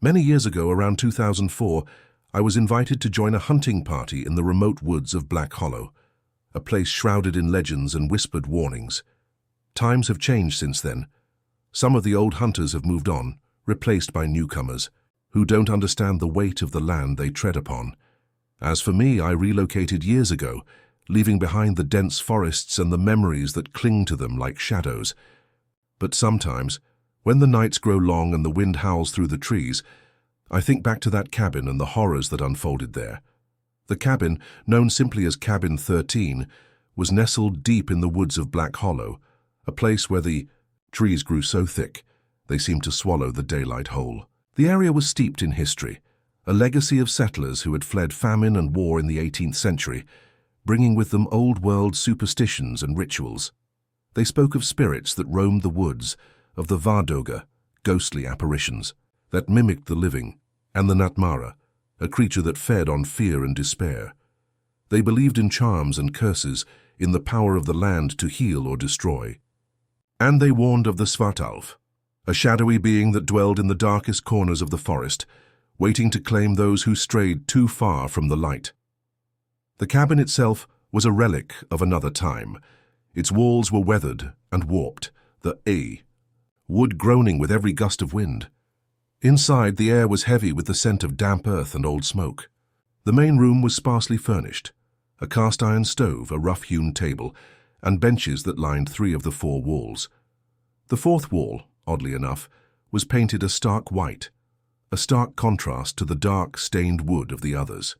Many years ago, around 2004, I was invited to join a hunting party in the remote woods of Black Hollow, a place shrouded in legends and whispered warnings. Times have changed since then. Some of the old hunters have moved on, replaced by newcomers, who don't understand the weight of the land they tread upon. As for me, I relocated years ago, leaving behind the dense forests and the memories that cling to them like shadows. But sometimes, when the nights grow long and the wind howls through the trees, I think back to that cabin and the horrors that unfolded there. The cabin, known simply as Cabin 13, was nestled deep in the woods of Black Hollow, a place where the trees grew so thick they seemed to swallow the daylight whole. The area was steeped in history, a legacy of settlers who had fled famine and war in the 18th century, bringing with them old-world superstitions and rituals. They spoke of spirits that roamed the woods, of the Vardoga, ghostly apparitions, that mimicked the living, and the Natmara, a creature that fed on fear and despair. They believed in charms and curses, in the power of the land to heal or destroy. And they warned of the Svartalf, a shadowy being that dwelled in the darkest corners of the forest, waiting to claim those who strayed too far from the light. The cabin itself was a relic of another time. Its walls were weathered and warped, the wood groaning with every gust of wind. Inside, the air was heavy with the scent of damp earth and old smoke. The main room was sparsely furnished, a cast-iron stove, a rough-hewn table, and benches that lined 3 of the 4 walls. The 4th wall, oddly enough, was painted a stark white, a stark contrast to the dark, stained wood of the others.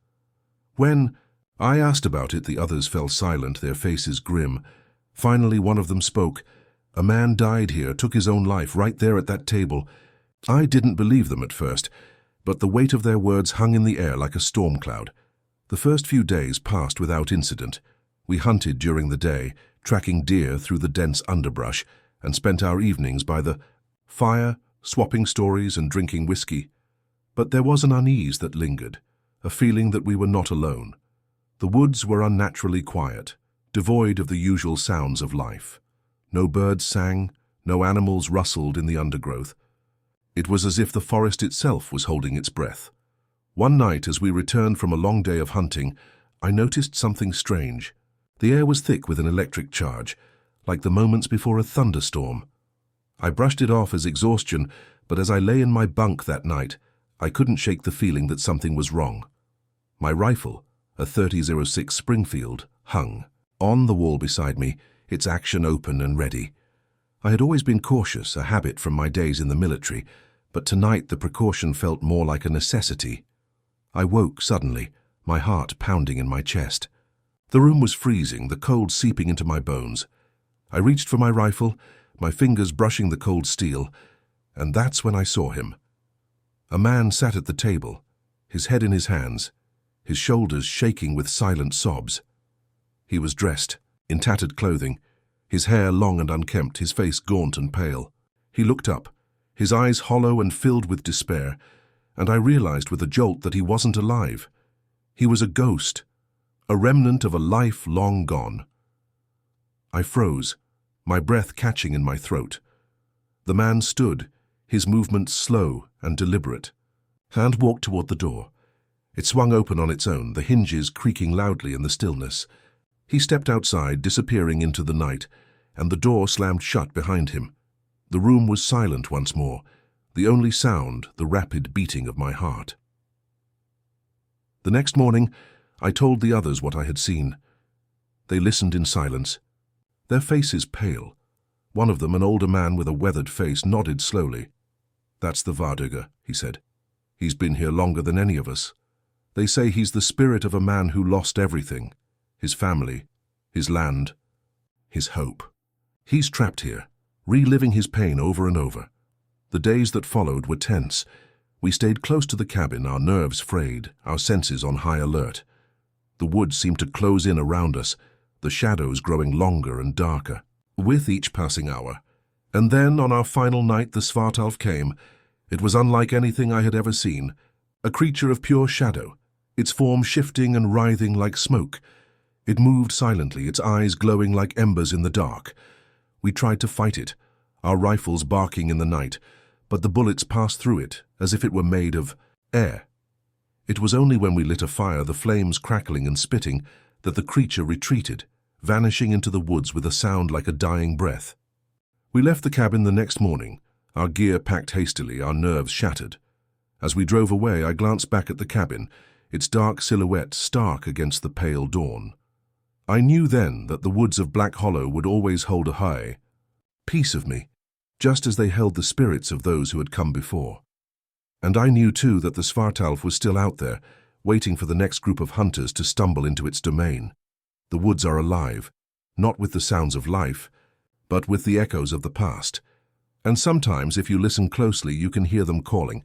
When I asked about it, the others fell silent, their faces grim. Finally, one of them spoke. "A man died here, took his own life right there at that table." I didn't believe them at first, but the weight of their words hung in the air like a storm cloud. The first few days passed without incident. We hunted during the day, tracking deer through the dense underbrush, and spent our evenings by the fire, swapping stories and drinking whiskey. But there was an unease that lingered, a feeling that we were not alone. The woods were unnaturally quiet, devoid of the usual sounds of life. No birds sang, no animals rustled in the undergrowth. It was as if the forest itself was holding its breath. One night, as we returned from a long day of hunting, I noticed something strange. The air was thick with an electric charge, like the moments before a thunderstorm. I brushed it off as exhaustion, but as I lay in my bunk that night, I couldn't shake the feeling that something was wrong. My rifle, a .30-06 Springfield, hung on the wall beside me, its action open and ready. I had always been cautious, a habit from my days in the military, but tonight the precaution felt more like a necessity. I woke suddenly, my heart pounding in my chest. The room was freezing, the cold seeping into my bones. I reached for my rifle, my fingers brushing the cold steel, and that's when I saw him. A man sat at the table, his head in his hands, his shoulders shaking with silent sobs. He was dressed, in tattered clothing, his hair long and unkempt, his face gaunt and pale. He looked up, his eyes hollow and filled with despair, and I realized with a jolt that he wasn't alive. He was a ghost, a remnant of a life long gone. I froze, my breath catching in my throat. The man stood, his movements slow and deliberate, and walked toward the door. It swung open on its own, the hinges creaking loudly in the stillness. He stepped outside, disappearing into the night, and the door slammed shut behind him. The room was silent once more, the only sound the rapid beating of my heart. The next morning, I told the others what I had seen. They listened in silence, their faces pale. One of them, an older man with a weathered face, nodded slowly. "That's the Vardoga," he said. "He's been here longer than any of us. They say he's the spirit of a man who lost everything, his family, his land, his hope. He's trapped here, reliving his pain over and over." The days that followed were tense. We stayed close to the cabin, our nerves frayed, our senses on high alert. The woods seemed to close in around us, the shadows growing longer and darker with each passing hour. And then, on our final night, the Svartalf came. It was unlike anything I had ever seen, a creature of pure shadow, its form shifting and writhing like smoke. It moved silently, its eyes glowing like embers in the dark. We tried to fight it, our rifles barking in the night, but the bullets passed through it as if it were made of air. It was only when we lit a fire, the flames crackling and spitting, that the creature retreated, vanishing into the woods with a sound like a dying breath. We left the cabin the next morning, our gear packed hastily, our nerves shattered. As we drove away, I glanced back at the cabin, its dark silhouette stark against the pale dawn. I knew then that the woods of Black Hollow would always hold a high piece of me, just as they held the spirits of those who had come before. And I knew too that the Svartalf was still out there, waiting for the next group of hunters to stumble into its domain. The woods are alive, not with the sounds of life, but with the echoes of the past. And sometimes, if you listen closely, you can hear them calling,